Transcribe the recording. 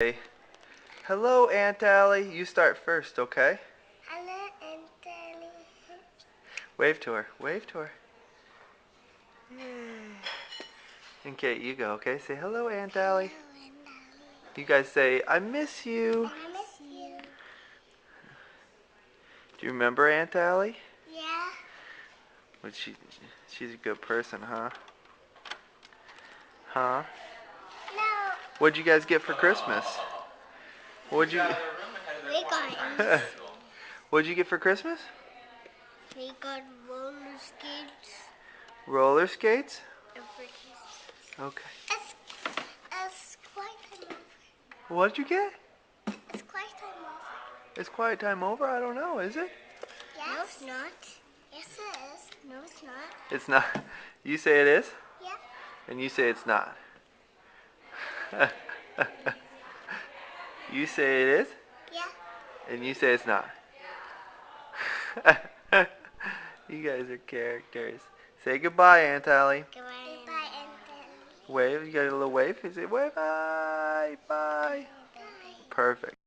Hey. Hello, Aunt Allie. You start first, okay? Hello, Aunt Allie. Wave to her. Wave to her. Yay. Okay, you go, okay? Say hello, Aunt Allie. Hello, Aunt Allie. You guys say, I miss you. I miss you. Do you remember Aunt Allie? Yeah. Well, she's a good person, huh? Huh? No. What'd you guys get for Christmas? What'd you We got What'd you get for Christmas? we got roller skates Roller skates? and freaking. Okay. It's quite time over. What'd you get? It's quite time over. Is quiet time over? I don't know, is it? Yes. No, it's not. Yes, it is. No, it's not. It's not. You say it is? Yeah. And you say it's not. You say it is? Yeah. And you say it's not. You guys are characters. Say goodbye, Aunt Allie. Goodbye, Aunt Allie. Wave. You got a little wave? Is it wave? Bye. Bye. Bye. Perfect.